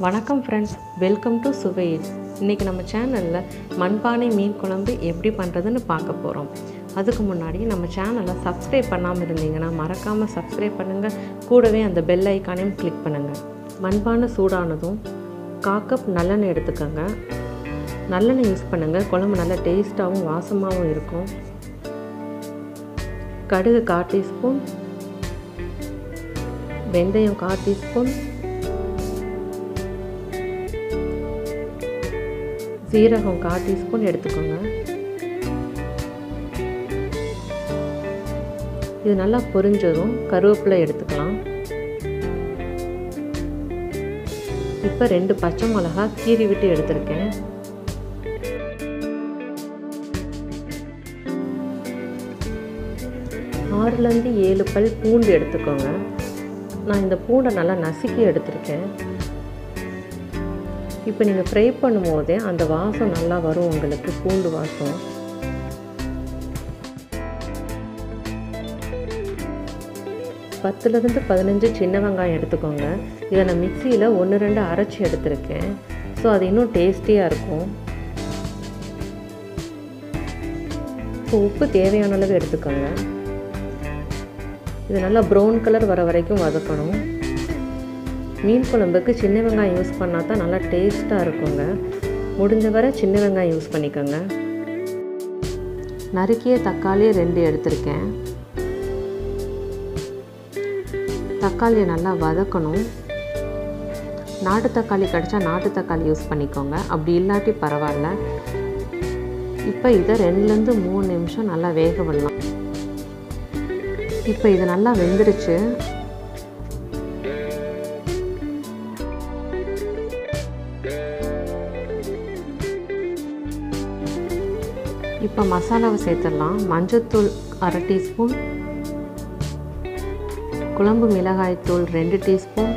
வணக்கம் friends, welcome to சுவையில். இன்றைக்கி நம்ம சேனலில் மண்பானை மீன் குழம்பு எப்படி பண்ணுறதுன்னு பார்க்க போகிறோம். அதுக்கு முன்னாடி நம்ம சேனலை சப்ஸ்கிரைப் பண்ணாமல் இருந்தீங்கன்னா மறக்காமல் சப்ஸ்கிரைப் பண்ணுங்கள். கூடவே அந்த பெல் ஐக்கானையும் கிளிக் பண்ணுங்கள். மண்பானை சூடானதும் 1/4 கப் நல்லெண்ணெய் எடுத்துக்கோங்க. நல்லெண்ணெய் யூஸ் பண்ணுங்கள், குழம்பு நல்லா டேஸ்ட்டாகவும் வாசமாகவும் இருக்கும். கடுகு 1/4 டீஸ்பூன், வெந்தயம் 1/4 டீஸ்பூன், சீரகம் 1/4 டீஸ்பூன் எடுத்துக்கோங்க. இது நல்லா பொரிஞ்சதும் கருவேப்பிலை எடுத்துக்கலாம். இப்போ 2 பச்சை மிளகாய் கீறி விட்டு எடுத்திருக்கேன். ஆறுலேருந்து 7 பல் பூண்டு எடுத்துக்கோங்க. நான் இந்த பூண்டை நல்லா நசுக்கி எடுத்திருக்கேன். இப்போ நீங்கள் ஃப்ரை பண்ணும்போதே அந்த வாசம் நல்லா வரும், உங்களுக்கு பூண்டு வாசம். பத்துலேருந்து 15 சின்ன வெங்காயம் எடுத்துக்கோங்க. இதை நான் மிக்சியில் 1-2 அரைச்சி எடுத்திருக்கேன். ஸோ அது இன்னும் டேஸ்டியாக இருக்கும். இப்போ உப்பு தேவையான அளவு எடுத்துக்கோங்க. இது நல்லா ப்ரௌன் கலர் வர வரைக்கும் வதக்கணும். மீன் குழம்புக்கு சின்ன வெங்காயம் யூஸ் பண்ணால் தான் நல்லா டேஸ்ட்டாக இருக்குங்க. முடிஞ்ச வரை சின்ன வெங்காயம் யூஸ் பண்ணிக்கோங்க. நறுக்கிய தக்காளி 2 எடுத்திருக்கேன். தக்காளியை நல்லா வதக்கணும். நாட்டு தக்காளி கிடச்சா நாட்டு தக்காளி யூஸ் பண்ணிக்கோங்க, அப்படி இல்லாட்டி பரவாயில்ல. இப்போ இதை 2-3 நிமிஷம் நல்லா வேக விடலாம். இப்போ இது நல்லா வெந்துருச்சு. இப்போ மசாலாவை சேர்த்துடலாம். மஞ்சள்தூள் 1/2 டீஸ்பூன், குழம்பு மிளகாய்த்தூள் 2 டீஸ்பூன்.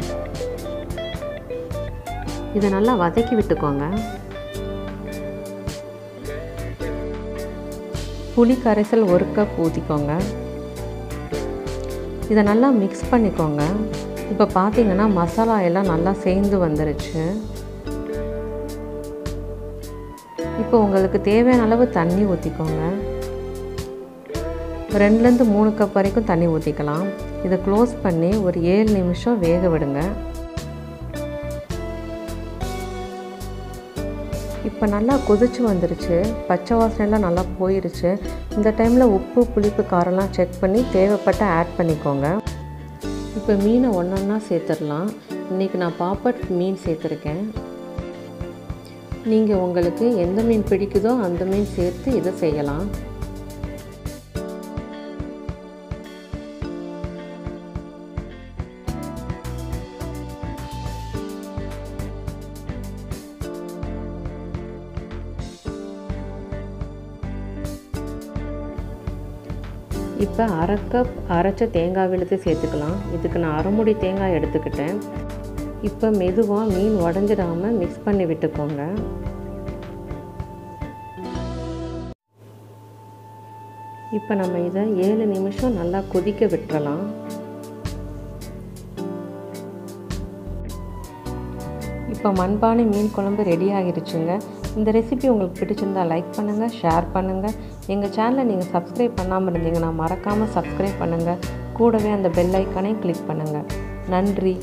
இதை நல்லா வதக்கி விட்டுக்கோங்க. புளி கரைசல் 1 கப் ஊற்றிக்கோங்க. இதை நல்லா மிக்ஸ் பண்ணிக்கோங்க. இப்போ பார்த்தீங்கன்னா மசாலா எல்லாம் நல்லா சேர்ந்து வந்துருச்சு. இப்போ உங்களுக்கு தேவையான அளவு தண்ணி ஊற்றிக்கோங்க. 2-3 கப் வரைக்கும் தண்ணி ஊற்றிக்கலாம். இதை க்ளோஸ் பண்ணி ஒரு 7 நிமிஷம் வேக விடுங்க. இப்போ நல்லா கொதிச்சு வந்துருச்சு. பச்சை வாசனைலாம் நல்லா போயிருச்சு. இந்த டைமில் உப்பு புளிப்பு காரம்லாம் செக் பண்ணி தேவைப்பட்ட ஆட் பண்ணிக்கோங்க. இப்போ மீனை ஒன்றா சேர்த்துடலாம். இன்றைக்கி நான் பாப்பட் மீன் சேர்த்துருக்கேன். நீங்கள் உங்களுக்கு எந்த மீன் பிடிக்குதோ அந்த மீன் சேர்த்து இதை செய்யலாம். இப்போ 1/2 கப் அரைச்ச தேங்காய் விழுது சேர்த்துக்கலாம். இதுக்கு நான் 1/2 மூடி தேங்காய் எடுத்துக்கிட்டேன். இப்போ மெதுவாக மீன் உடஞ்சிடாமல் மிக்ஸ் பண்ணி விட்டுக்கோங்க. இப்போ நம்ம இதை 7 நிமிஷம் நல்லா கொதிக்க விட்டுறலாம். இப்போ மண்பானை மீன் குழம்பு ரெடி ஆகிருச்சுங்க. இந்த ரெசிபி உங்களுக்கு பிடிச்சிருந்தால் லைக் பண்ணுங்கள், ஷேர் பண்ணுங்கள். எங்கள் சேனலை நீங்கள் சப்ஸ்கிரைப் பண்ணாமல் இருந்தீங்கன்னா மறக்காமல் சப்ஸ்கிரைப் பண்ணுங்கள். கூடவே அந்த பெல் ஐக்கானையும் கிளிக் பண்ணுங்கள். நன்றி.